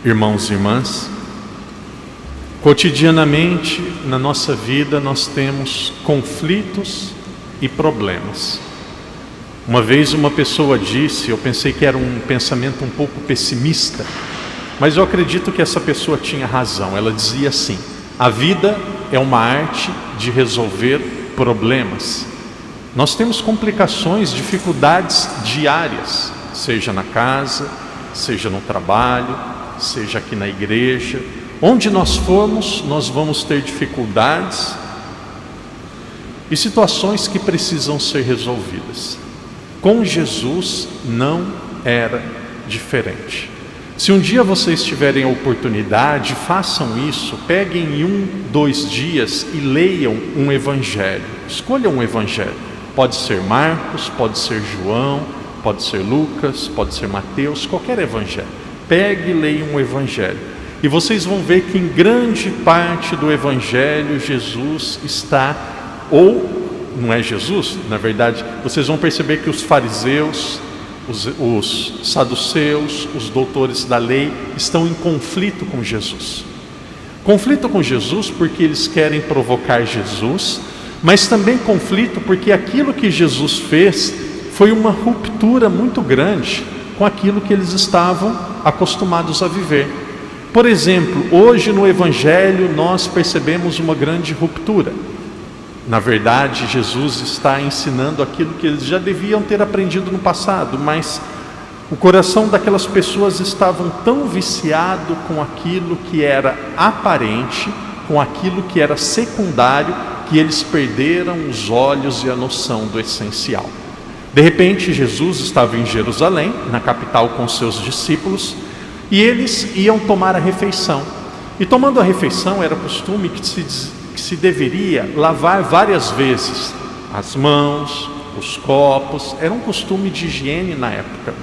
Irmãos e irmãs, cotidianamente na nossa vida nós temos conflitos e problemas. Uma vez uma pessoa disse, eu pensei que era um pensamento um pouco pessimista, mas eu acredito que essa pessoa tinha razão. Ela dizia assim: a vida é uma arte de resolver problemas. Nós temos complicações, dificuldades diárias, seja na casa, seja no trabalho, seja aqui na igreja. Onde nós formos, nós vamos ter dificuldades e situações que precisam ser resolvidas. Com Jesus não era diferente. Se um dia vocês tiverem a oportunidade, façam isso, peguem 2 dias e leiam um evangelho. Escolham um evangelho. Pode ser Marcos, pode ser João, pode ser Lucas, pode ser Mateus, qualquer evangelho. Pegue e leia um evangelho. E vocês vão ver que em grande parte do evangelho Jesus está, ou não é Jesus, na verdade, vocês vão perceber que os fariseus, os saduceus, os doutores da lei estão em conflito com Jesus. Conflito com Jesus porque eles querem provocar Jesus, mas também conflito porque aquilo que Jesus fez foi uma ruptura muito grande com aquilo que eles estavam acostumados a viver. Por exemplo, hoje no Evangelho nós percebemos uma grande ruptura. Na verdade, Jesus está ensinando aquilo que eles já deviam ter aprendido no passado, mas o coração daquelas pessoas estavam tão viciado com aquilo que era aparente, com aquilo que era secundário, que eles perderam os olhos e a noção do essencial. De repente, Jesus estava em Jerusalém, na capital, com seus discípulos, e eles iam tomar a refeição. E tomando a refeição, era costume que se deveria lavar várias vezes as mãos, os copos, era um costume de higiene na época.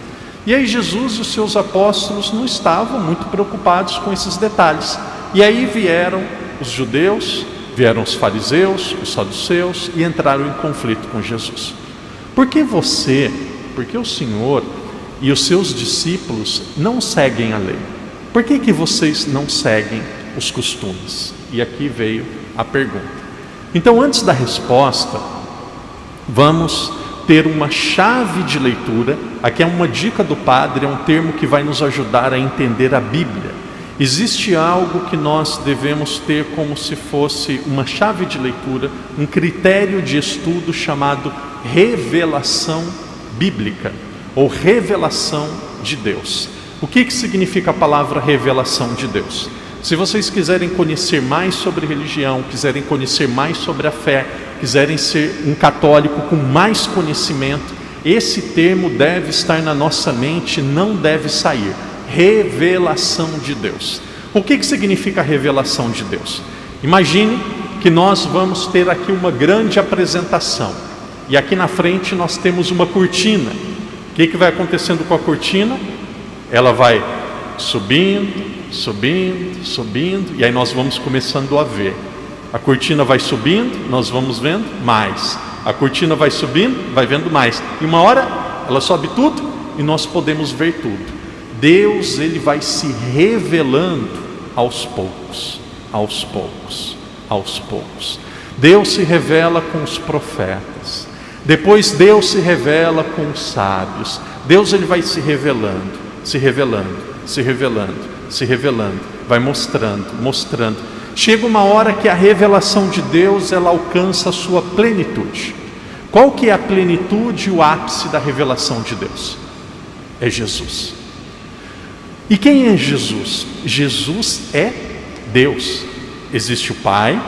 E aí Jesus e os seus apóstolos não estavam muito preocupados com esses detalhes. E aí vieram os judeus, vieram os fariseus, os saduceus e entraram em conflito com Jesus. Por que o Senhor e os seus discípulos não seguem a lei? Por que vocês não seguem os costumes? E aqui veio a pergunta. Então, antes da resposta, vamos ter uma chave de leitura. Aqui é uma dica do padre, é um termo que vai nos ajudar a entender a Bíblia. Existe algo que nós devemos ter como se fosse uma chave de leitura, um critério de estudo chamado revelação bíblica, ou revelação de Deus. O que significa a palavra revelação de Deus? Se vocês quiserem conhecer mais sobre religião, quiserem conhecer mais sobre a fé, quiserem ser um católico com mais conhecimento, esse termo deve estar na nossa mente, não deve sair. Revelação de Deus. O que significa a revelação de Deus? Imagine que nós vamos ter aqui uma grande apresentação, e aqui na frente nós temos uma cortina. O que vai acontecendo com a cortina? Ela vai subindo, e aí nós vamos começando a ver. A cortina vai subindo, nós vamos vendo mais. A cortina vai subindo, vai vendo mais. E uma hora ela sobe tudo e nós podemos ver tudo. Deus, ele vai se revelando aos poucos, aos poucos, aos poucos. Deus se revela com os profetas. Depois Deus se revela com os sábios. Deus, ele vai se revelando, se revelando, se revelando, se revelando, vai mostrando, mostrando. Chega uma hora que a revelação de Deus, ela alcança a sua plenitude. Qual que é a plenitude e o ápice da revelação de Deus? É Jesus. E quem é Jesus? Jesus é Deus. Existe o Pai,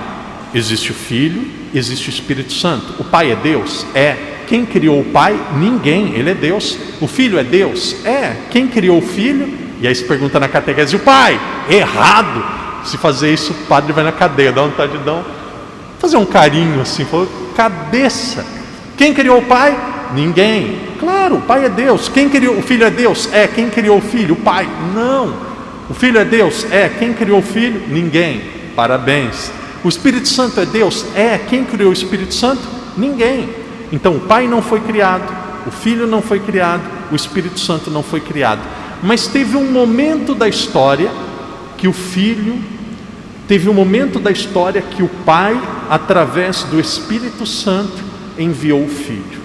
existe o Filho, existe o Espírito Santo. O Pai é Deus? É. Quem criou o Pai? Ninguém, ele é Deus. O Filho é Deus? É. Quem criou o Filho? E aí se pergunta na catequese: o Pai? Errado. Se fazer isso, o padre vai na cadeia, dá vontade de fazer um carinho assim, falou, cabeça. Quem criou o Pai? Ninguém. Claro, o Pai é Deus. Quem criou o Filho é Deus? É. Quem criou o Filho? O Pai? Não. O Filho é Deus? É. Quem criou o Filho? Ninguém. Parabéns. O Espírito Santo é Deus? É. Quem criou o Espírito Santo? Ninguém. Então o Pai não foi criado, o Filho não foi criado, o Espírito Santo não foi criado. Mas teve um momento da história que o Filho teve um momento da história que o Pai, através do Espírito Santo, enviou o Filho.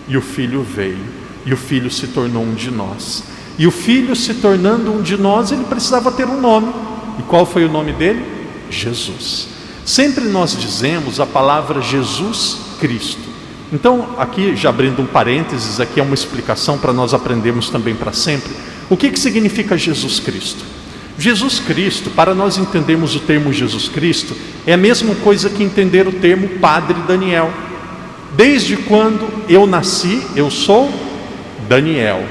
E o Filho veio, e o Filho se tornou um de nós. E o Filho se tornando um de nós, ele precisava ter um nome. E qual foi o nome dele? Jesus. Sempre nós dizemos a palavra Jesus Cristo. Então, aqui, já abrindo um parênteses, aqui é uma explicação para nós aprendermos também para sempre. O que significa Jesus Cristo? Jesus Cristo, para nós entendermos o termo Jesus Cristo, é a mesma coisa que entender o termo Padre Daniel. Desde quando eu nasci, eu sou Daniel,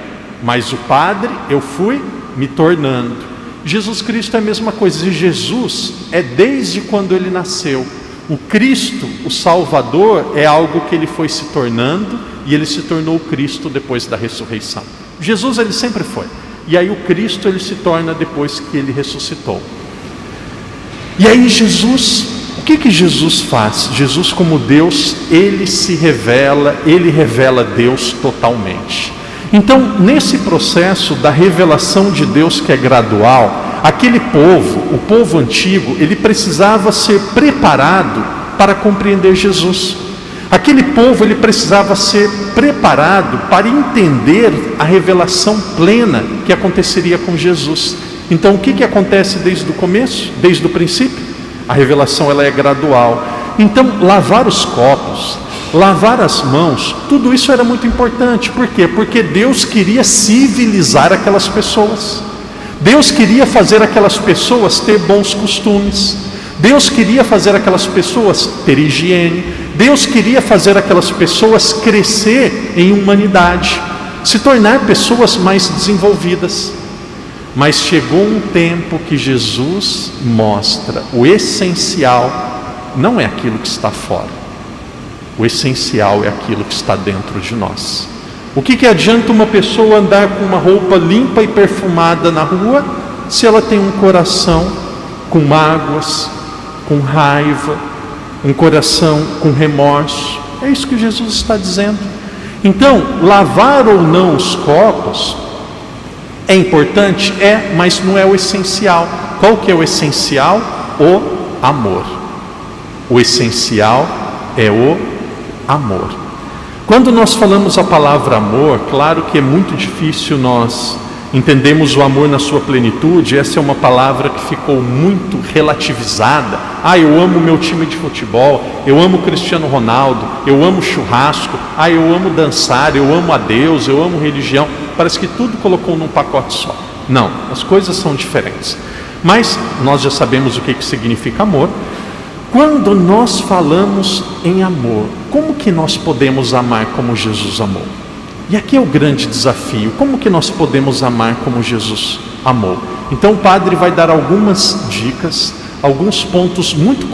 mas o Padre eu fui me tornando. Jesus Cristo é a mesma coisa, e Jesus é desde quando ele nasceu. O Cristo, o Salvador, é algo que ele foi se tornando, e ele se tornou o Cristo depois da ressurreição. Jesus ele sempre foi, e aí o Cristo ele se torna depois que ele ressuscitou. E aí Jesus, o que Jesus faz? Jesus, como Deus, ele se revela, ele revela Deus totalmente. Então, nesse processo da revelação de Deus que é gradual, aquele povo, o povo antigo, ele precisava ser preparado para compreender Jesus. Aquele povo, ele precisava ser preparado para entender a revelação plena que aconteceria com Jesus. Então, o que acontece desde o começo, desde o princípio? A revelação ela é gradual. Então, lavar os copos, lavar as mãos, tudo isso era muito importante. Por quê? Porque Deus queria civilizar aquelas pessoas. Deus queria fazer aquelas pessoas ter bons costumes. Deus queria fazer aquelas pessoas ter higiene. Deus queria fazer aquelas pessoas crescer em humanidade, se tornar pessoas mais desenvolvidas. Mas chegou um tempo que Jesus mostra o essencial, não é aquilo que está fora. O essencial é aquilo que está dentro de nós. O que adianta uma pessoa andar com uma roupa limpa e perfumada na rua, se ela tem um coração com mágoas, com raiva, um coração com remorso? É isso que Jesus está dizendo. Então, lavar ou não os copos é importante? É, mas não é o essencial. Qual que é o essencial? O amor. O essencial é o amor. Quando nós falamos a palavra amor, claro que é muito difícil nós entendermos o amor na sua plenitude. Essa é uma palavra que ficou muito relativizada. Eu amo meu time de futebol, eu amo Cristiano Ronaldo, eu amo churrasco, eu amo dançar, eu amo a Deus, eu amo religião. Parece que tudo colocou num pacote só. Não, as coisas são diferentes. Mas nós já sabemos o que significa amor. Quando nós falamos em amor, como que nós podemos amar como Jesus amou? E aqui é o grande desafio: como que nós podemos amar como Jesus amou? Então o Padre vai dar algumas dicas, alguns pontos muito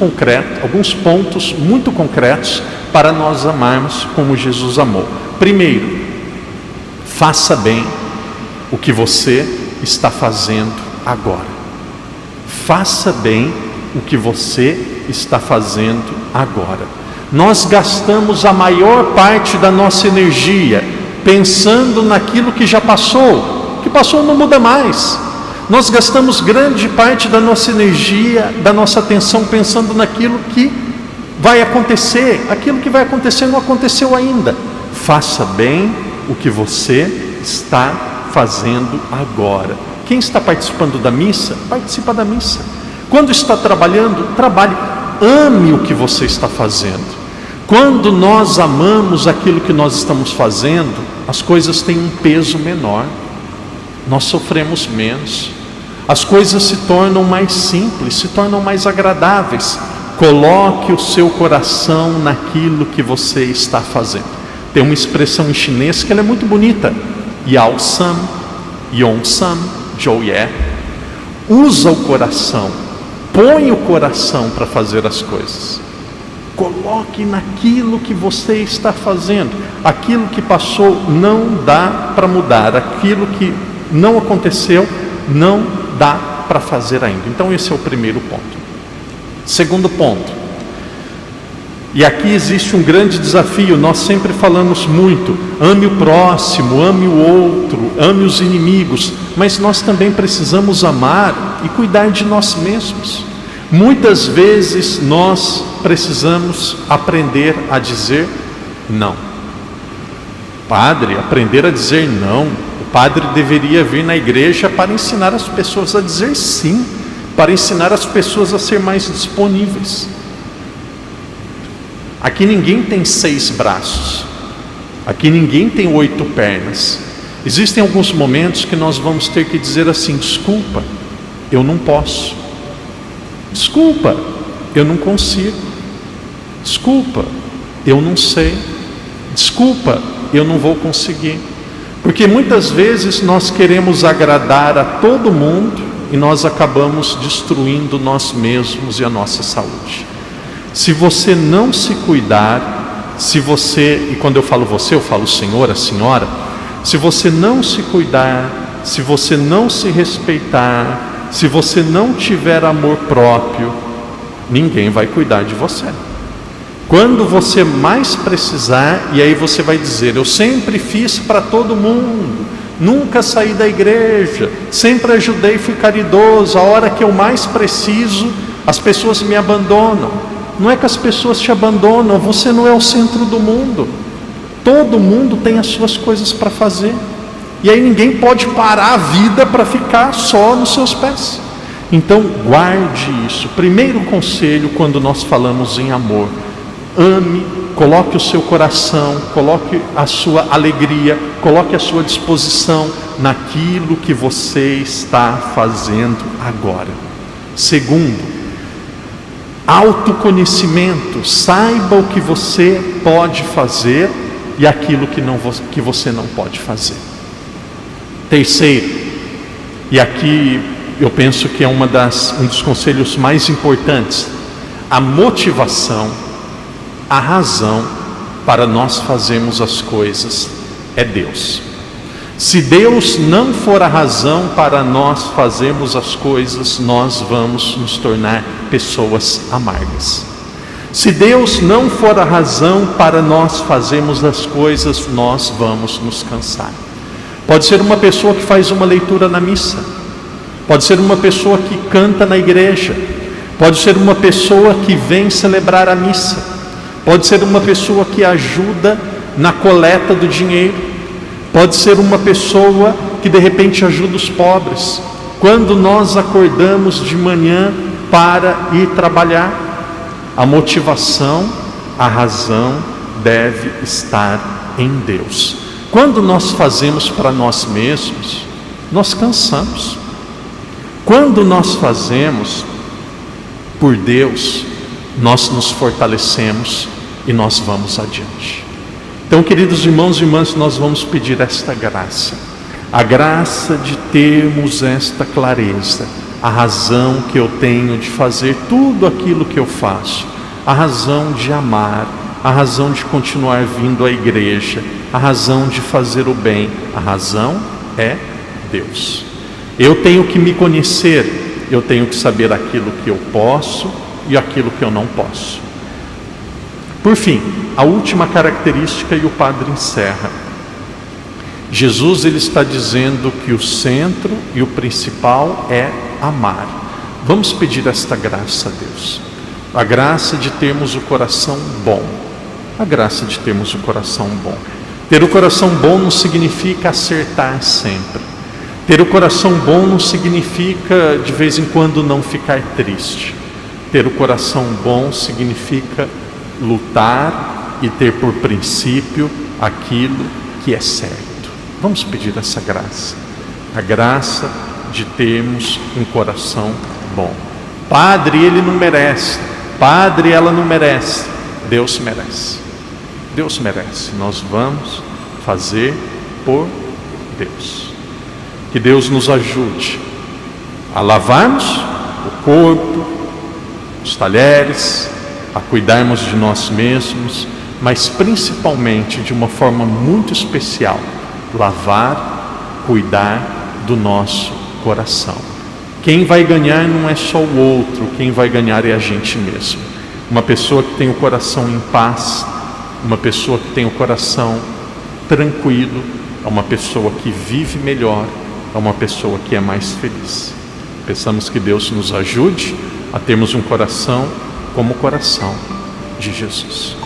concretos para nós amarmos como Jesus amou. Primeiro, faça bem o que você está fazendo agora. Faça bem o que você está fazendo agora. Nós gastamos a maior parte da nossa energia pensando naquilo que já passou. O que passou não muda mais. Nós gastamos grande parte da nossa energia, da nossa atenção pensando naquilo que vai acontecer. Aquilo que vai acontecer não aconteceu ainda. Faça bem o que você está fazendo agora. Quem está participando da missa, participa da missa. Quando está trabalhando, trabalhe. Ame o que você está fazendo. Quando nós amamos aquilo que nós estamos fazendo, as coisas têm um peso menor, nós sofremos menos, as coisas se tornam mais simples, se tornam mais agradáveis. Coloque o seu coração naquilo que você está fazendo. Tem uma expressão em chinês que ela é muito bonita: Yao San, Yong San, Zhou Ye. Usa o coração, põe o coração para fazer as coisas. Coloque naquilo que você está fazendo. Aquilo que passou não dá para mudar. Aquilo que não aconteceu não dá para fazer ainda. Então esse é o primeiro ponto. Segundo ponto: E aqui existe um grande desafio. Nós sempre falamos muito: ame o próximo, ame o outro, ame os inimigos. Mas nós também precisamos amar e cuidar de nós mesmos. Muitas vezes nós precisamos aprender a dizer não. Padre, aprender a dizer não. O padre deveria vir na igreja para ensinar as pessoas a dizer sim, para ensinar as pessoas a ser mais disponíveis. Aqui ninguém tem 6 braços, aqui ninguém tem 8 pernas. Existem alguns momentos que nós vamos ter que dizer assim: desculpa, eu não posso. Desculpa, eu não consigo. Desculpa, eu não sei. Desculpa, eu não vou conseguir. Porque muitas vezes nós queremos agradar a todo mundo e nós acabamos destruindo nós mesmos e a nossa saúde. Se você não se cuidar, e quando eu falo você, eu falo senhor, a senhora, se você não se cuidar, se você não se respeitar, se você não tiver amor próprio, ninguém vai cuidar de você. Quando você mais precisar, e aí você vai dizer: eu sempre fiz para todo mundo, nunca saí da igreja, sempre ajudei, fui caridoso, a hora que eu mais preciso, as pessoas me abandonam. Não é que as pessoas te abandonam, você não é o centro do mundo. Todo mundo tem as suas coisas para fazer. E aí ninguém pode parar a vida para ficar só nos seus pés. Então guarde isso. Primeiro conselho quando nós falamos em amor: ame, coloque o seu coração, coloque a sua alegria, coloque a sua disposição naquilo que você está fazendo agora. Segundo, autoconhecimento. Saiba o que você pode fazer e aquilo que você não pode fazer. Terceiro, e aqui eu penso que é um dos conselhos mais importantes: a motivação, a razão para nós fazermos as coisas é Deus. Se Deus não for a razão para nós fazermos as coisas, nós vamos nos tornar pessoas amargas. Se Deus não for a razão para nós fazermos as coisas, nós vamos nos cansar. Pode ser uma pessoa que faz uma leitura na missa, pode ser uma pessoa que canta na igreja, pode ser uma pessoa que vem celebrar a missa, pode ser uma pessoa que ajuda na coleta do dinheiro, pode ser uma pessoa que de repente ajuda os pobres. Quando nós acordamos de manhã para ir trabalhar, a motivação, a razão deve estar em Deus. Quando nós fazemos para nós mesmos, nós cansamos. Quando nós fazemos por Deus, nós nos fortalecemos e nós vamos adiante. Então, queridos irmãos e irmãs, nós vamos pedir esta graça, a graça de termos esta clareza, a razão que eu tenho de fazer tudo aquilo que eu faço, a razão de amar, a razão de continuar vindo à igreja, a razão de fazer o bem. A razão é Deus. Eu tenho que me conhecer, eu tenho que saber aquilo que eu posso e aquilo que eu não posso. Por fim, a última característica, e o padre encerra. Jesus, ele está dizendo que o centro e o principal é amar. Vamos pedir esta graça a Deus, a graça de termos o coração bom, a graça de termos o coração bom. Ter o coração bom não significa acertar sempre. Ter o coração bom não significa de vez em quando não ficar triste. Ter o coração bom significa lutar e ter por princípio aquilo que é certo. Vamos pedir essa graça, a graça de termos um coração bom. Padre, ele não merece. Padre, ela não merece. Deus merece. Deus merece. Nós vamos fazer por Deus. Que Deus nos ajude a lavarmos o corpo, os talheres, a cuidarmos de nós mesmos, mas principalmente de uma forma muito especial, lavar, cuidar do nosso coração. Quem vai ganhar não é só o outro, quem vai ganhar é a gente mesmo. Uma pessoa que tem o coração em paz, uma pessoa que tem o coração tranquilo, é uma pessoa que vive melhor, é uma pessoa que é mais feliz. Peçamos que Deus nos ajude a termos um coração como o coração de Jesus.